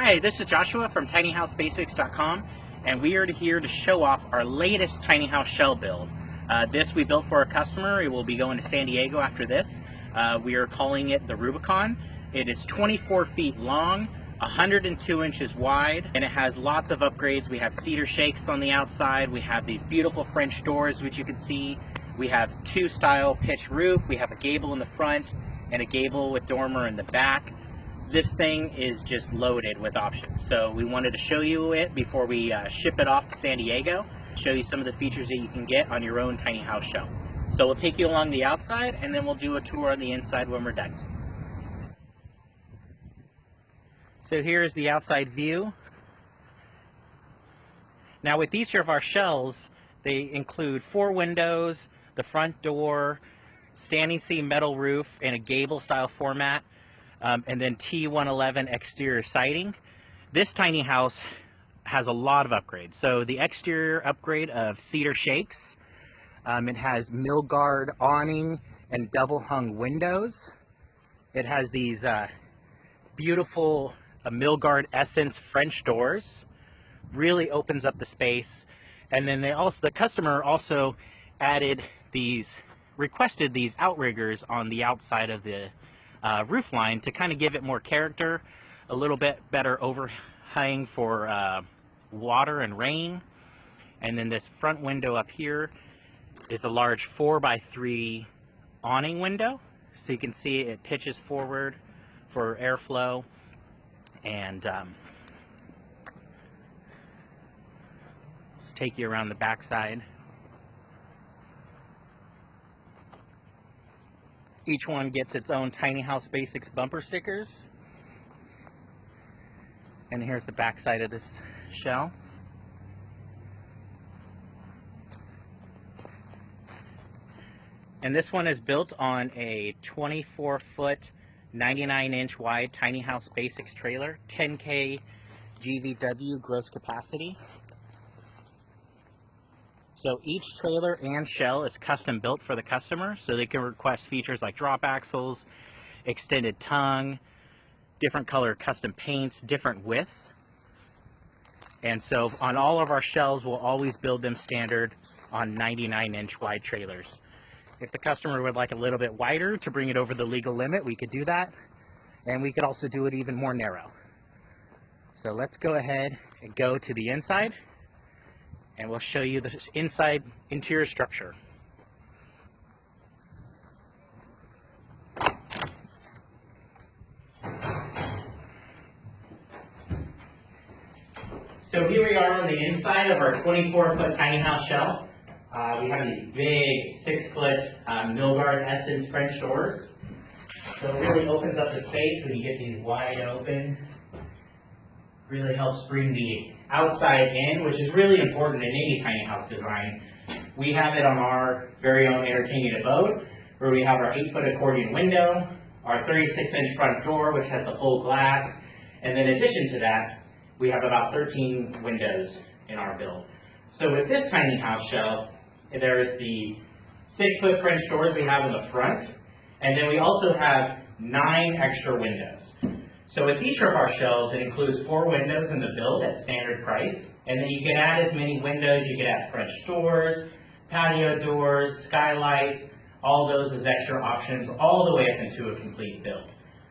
Hi, this is Joshua from tinyhousebasics.com, and we are here to show off our latest tiny house shell build. This we built for a customer. It will be going to San Diego after this. We are calling it the Rubicon. It is 24 feet long, 102 inches wide, and it has lots of upgrades. We have cedar shakes on the outside. We have these beautiful French doors, which you can see. We have two style pitch roof. We have a gable in the front and a gable with dormer in the back. This thing is just loaded with options. So we wanted to show you it before we ship it off to San Diego, show you some of the features that you can get on your own tiny house shell. So we'll take you along the outside and then we'll do a tour on the inside when we're done. So here's the outside view. Now with each of our shells, they include 4 windows, the front door, standing seam metal roof, and a gable style format. And then T111 exterior siding. This tiny house has a lot of upgrades. So the exterior upgrade of cedar shakes. It has Milgard awning and double hung windows. It has these beautiful Milgard Essence French doors. Really opens up the space. And then the customer also requested these outriggers on the outside of the roof line to kind of give it more character, a little bit better overhang for water and rain. And then this front window up here is a large 4x3 awning window, so you can see it pitches forward for airflow. And let's take you around the backside. Each one gets its own Tiny House Basics bumper stickers. And here's the back side of this shell. And this one is built on a 24-foot, 99-inch wide Tiny House Basics trailer, 10K GVW gross capacity. So each trailer and shell is custom built for the customer, so they can request features like drop axles, extended tongue, different color custom paints, different widths. And so on all of our shells, we'll always build them standard on 99-inch wide trailers. If the customer would like a little bit wider to bring it over the legal limit, we could do that. And we could also do it even more narrow. So let's go ahead and go to the inside, and we'll show you the inside interior structure. So here we are on the inside of our 24-foot tiny house shell. We have these big 6-foot Milgard Essence French doors. So it really opens up the space when you get these wide open. Really helps bring the outside in, which is really important in any tiny house design. We have it on our very own Entertaining Abode, where we have our 8-foot accordion window, our 36-inch front door, which has the full glass, and then in addition to that, we have about 13 windows in our build. So with this tiny house shell, there's the 6-foot French doors we have in the front, and then we also have 9 extra windows. So with each of our shells, it includes 4 windows in the build at standard price, and then you can add as many windows. You can add French doors, patio doors, skylights, all those as extra options, all the way up into a complete build.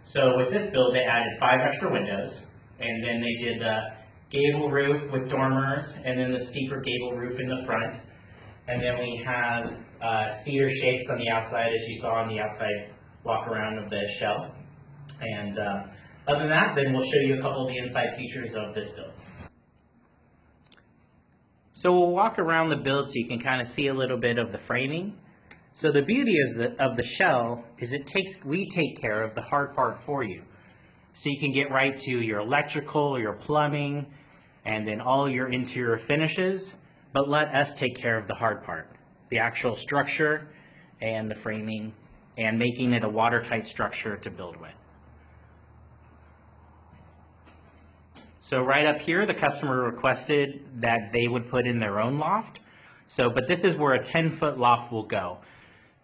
So with this build, they added 5 extra windows, and then they did the gable roof with dormers, and then the steeper gable roof in the front. And then we have cedar shakes on the outside, as you saw on the outside walk around of the shell. And other than that, then we'll show you a couple of the inside features of this build. So we'll walk around the build so you can kind of see a little bit of the framing. So the beauty of the shell is we take care of the hard part for you. So you can get right to your electrical, your plumbing, and then all your interior finishes, but let us take care of the hard part, the actual structure and the framing, and making it a watertight structure to build with. So right up here, the customer requested that they would put in their own loft. But this is where a 10-foot loft will go.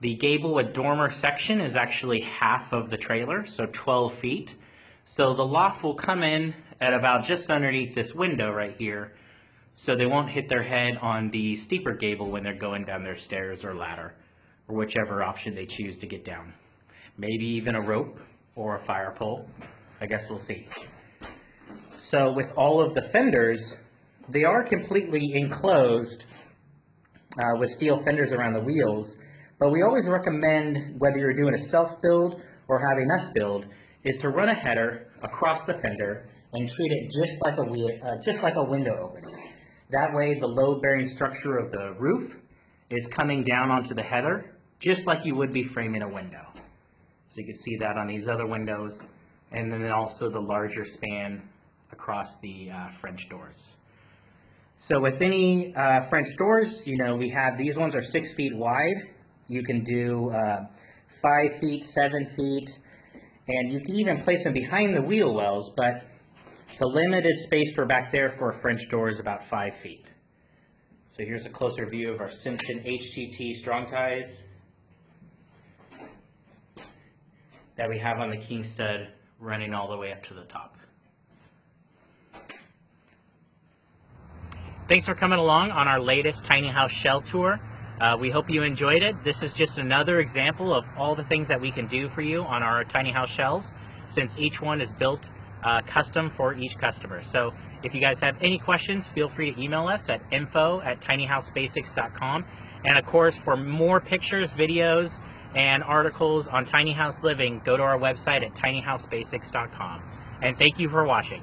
The gable with dormer section is actually half of the trailer, so 12 feet. So the loft will come in at about just underneath this window right here, so they won't hit their head on the steeper gable when they're going down their stairs or ladder, or whichever option they choose to get down. Maybe even a rope or a fire pole. I guess we'll see. So with all of the fenders, they are completely enclosed with steel fenders around the wheels, but we always recommend, whether you're doing a self-build or having us build, is to run a header across the fender and treat it just like a window opening. That way the load-bearing structure of the roof is coming down onto the header, just like you would be framing a window. So you can see that on these other windows, and then also the larger span across the French doors. So with any French doors, you know, we have, these ones are 6 feet wide. You can do 5 feet, 7 feet, and you can even place them behind the wheel wells, but the limited space for back there for a French door is about 5 feet. So here's a closer view of our Simpson HGT strong ties that we have on the king stud running all the way up to the top. Thanks for coming along on our latest tiny house shell tour. We hope you enjoyed it. This is just another example of all the things that we can do for you on our tiny house shells, since each one is built custom for each customer. So if you guys have any questions, feel free to email us at info@tinyhousebasics.com. And of course, for more pictures, videos, and articles on tiny house living, go to our website at tinyhousebasics.com. And thank you for watching.